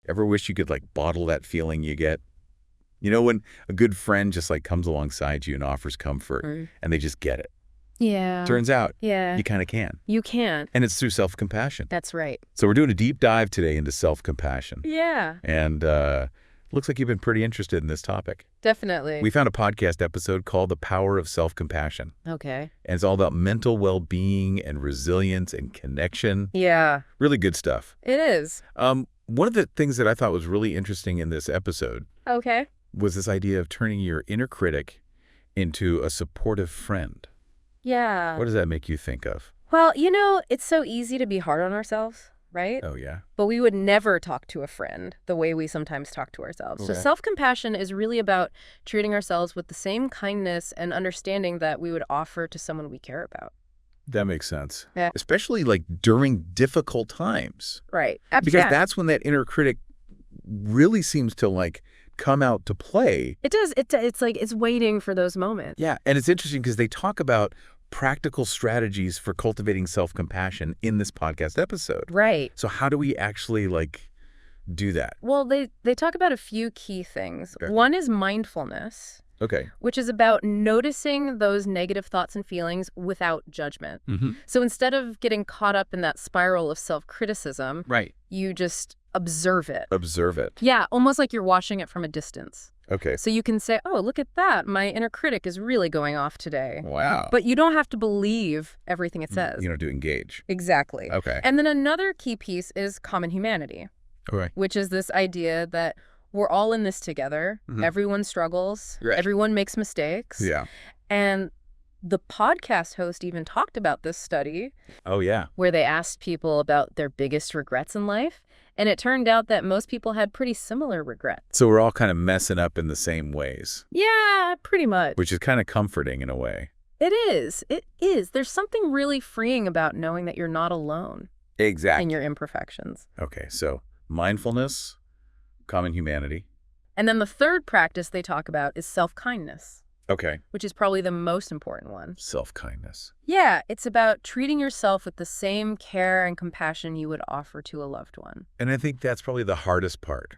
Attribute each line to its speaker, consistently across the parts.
Speaker 1: Ever wish you could like bottle that feeling you get? You know, when a good friend just like comes alongside you and offers comfort and they just get it.
Speaker 2: Yeah.
Speaker 1: Turns out
Speaker 2: Yeah.
Speaker 1: you kind of can.
Speaker 2: You can.
Speaker 1: And it's through self-compassion.
Speaker 2: That's right.
Speaker 1: So we're doing a deep dive today into self-compassion.
Speaker 2: Yeah.
Speaker 1: And looks like you've been pretty interested in this topic.
Speaker 2: Definitely.
Speaker 1: We found a podcast episode called The Power of Self-Compassion.
Speaker 2: Okay.
Speaker 1: And it's all about mental well-being and resilience and connection.
Speaker 2: Yeah.
Speaker 1: Really good stuff.
Speaker 2: It is.
Speaker 1: One of the things that I thought was really interesting in this episode
Speaker 2: Okay.
Speaker 1: was this idea of turning your inner critic into a supportive friend.
Speaker 2: Yeah.
Speaker 1: What does that make you think of?
Speaker 2: Well, it's so easy to be hard on ourselves, right?
Speaker 1: Oh, yeah?
Speaker 2: But we would never talk to a friend the way we sometimes talk to ourselves. So
Speaker 1: Okay.
Speaker 2: self-compassion is really about treating ourselves with the same kindness and understanding that we would offer to someone we care about.
Speaker 1: That makes sense.
Speaker 2: Yeah.
Speaker 1: Especially like during difficult times.
Speaker 2: Right.
Speaker 1: Because that's when that inner critic really seems to like come out to play.
Speaker 2: It does. It's like it's waiting for those moments.
Speaker 1: Yeah. And it's interesting because they talk about practical strategies for cultivating self-compassion in this podcast episode.
Speaker 2: Right.
Speaker 1: So how do we actually like do that?
Speaker 2: Well, they talk about a few key things.
Speaker 1: Okay.
Speaker 2: One is mindfulness,
Speaker 1: Okay.
Speaker 2: which is about noticing those negative thoughts and feelings without judgment.
Speaker 1: Mm-hmm.
Speaker 2: So instead of getting caught up in that spiral of self-criticism,
Speaker 1: Right.
Speaker 2: you just observe it.
Speaker 1: Observe it.
Speaker 2: Yeah, almost like you're watching it from a distance.
Speaker 1: Okay.
Speaker 2: So you can say, oh, look at that. My inner critic is really going off today.
Speaker 1: Wow.
Speaker 2: But you don't have to believe everything it says.
Speaker 1: You know, to engage.
Speaker 2: Exactly.
Speaker 1: Okay.
Speaker 2: And then another key piece is common humanity,
Speaker 1: Okay.
Speaker 2: which is this idea that we're all in this together.
Speaker 1: Mhm.
Speaker 2: Everyone struggles.
Speaker 1: Right.
Speaker 2: Everyone makes mistakes.
Speaker 1: Yeah.
Speaker 2: And the podcast host even talked about this study
Speaker 1: Oh, yeah.
Speaker 2: where they asked people about their biggest regrets in life. And it turned out that most people had pretty similar regrets.
Speaker 1: So we're all kind of messing up in the same ways,
Speaker 2: Yeah, pretty much.
Speaker 1: which is kind of comforting in a way.
Speaker 2: It is. It is. There's something really freeing about knowing that you're not alone
Speaker 1: Exactly.
Speaker 2: in your imperfections.
Speaker 1: Okay. So mindfulness, common humanity.
Speaker 2: And then the third practice they talk about is self-kindness,
Speaker 1: Okay.
Speaker 2: which is probably the most important one.
Speaker 1: Self-kindness.
Speaker 2: Yeah, it's about treating yourself with the same care and compassion you would offer to a loved one.
Speaker 1: And I think that's probably the hardest part.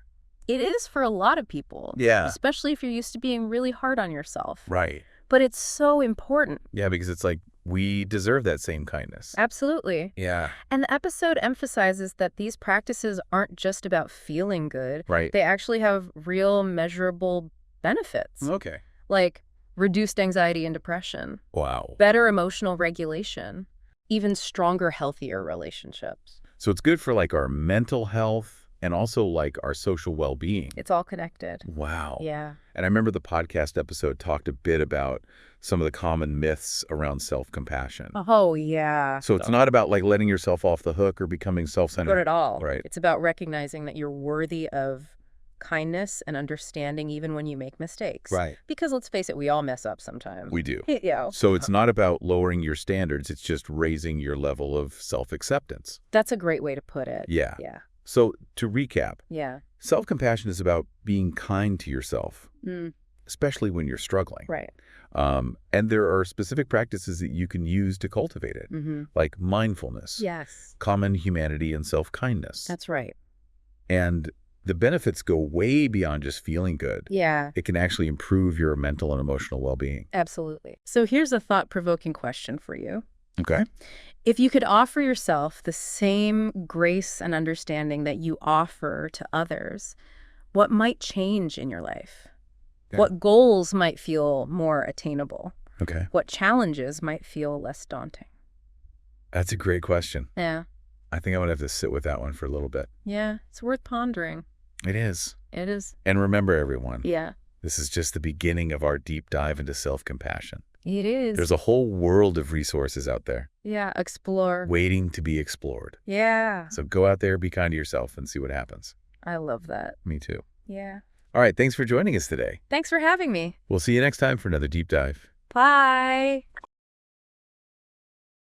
Speaker 2: It is for a lot of people.
Speaker 1: Yeah.
Speaker 2: Especially if you're used to being really hard on yourself.
Speaker 1: Right.
Speaker 2: But it's so important.
Speaker 1: Yeah, because it's like we deserve that same kindness.
Speaker 2: Absolutely.
Speaker 1: Yeah.
Speaker 2: And the episode emphasizes that these practices aren't just about feeling good.
Speaker 1: Right.
Speaker 2: They actually have real measurable benefits,
Speaker 1: Okay.
Speaker 2: like reduced anxiety and depression,
Speaker 1: Wow.
Speaker 2: better emotional regulation, even stronger, healthier relationships.
Speaker 1: So it's good for like our mental health and also like our social well-being.
Speaker 2: It's all connected.
Speaker 1: Wow.
Speaker 2: Yeah.
Speaker 1: And I remember the podcast episode talked a bit about some of the common myths around self-compassion.
Speaker 2: Oh, yeah.
Speaker 1: So it's not about like letting yourself off the hook or becoming self-centered.
Speaker 2: Not at all.
Speaker 1: Right.
Speaker 2: It's about recognizing that you're worthy of kindness and understanding even when you make mistakes.
Speaker 1: Right.
Speaker 2: Because let's face it, we all mess up sometimes.
Speaker 1: We do.
Speaker 2: Yeah.
Speaker 1: So it's not about lowering your standards. It's just raising your level of self-acceptance.
Speaker 2: That's a great way to put it.
Speaker 1: Yeah.
Speaker 2: Yeah.
Speaker 1: So to recap,
Speaker 2: Yeah.
Speaker 1: self-compassion is about being kind to yourself, especially when you're struggling.
Speaker 2: Right.
Speaker 1: And there are specific practices that you can use to cultivate it, like mindfulness,
Speaker 2: Yes.
Speaker 1: common humanity, and self-kindness.
Speaker 2: That's right.
Speaker 1: And the benefits go way beyond just feeling good.
Speaker 2: Yeah.
Speaker 1: It can actually improve your mental and emotional well-being.
Speaker 2: Absolutely. So here's a thought-provoking question for you.
Speaker 1: Okay.
Speaker 2: If you could offer yourself the same grace and understanding that you offer to others, what might change in your life?
Speaker 1: Yeah.
Speaker 2: What goals might feel more attainable?
Speaker 1: Okay.
Speaker 2: What challenges might feel less daunting?
Speaker 1: That's a great question.
Speaker 2: Yeah.
Speaker 1: I think I'm going to have to sit with that one for a little bit.
Speaker 2: Yeah. It's worth pondering.
Speaker 1: It is.
Speaker 2: It is.
Speaker 1: And remember, everyone,
Speaker 2: Yeah.
Speaker 1: this is just the beginning of our deep dive into self-compassion.
Speaker 2: It is.
Speaker 1: There's a whole world of resources out there
Speaker 2: Yeah. Explore.
Speaker 1: waiting to be explored.
Speaker 2: Yeah.
Speaker 1: So go out there, be kind to yourself, and see what happens.
Speaker 2: I love that.
Speaker 1: Me too.
Speaker 2: Yeah.
Speaker 1: All right. Thanks for joining us today.
Speaker 2: Thanks for having me.
Speaker 1: We'll see you next time for another deep dive.
Speaker 2: Bye.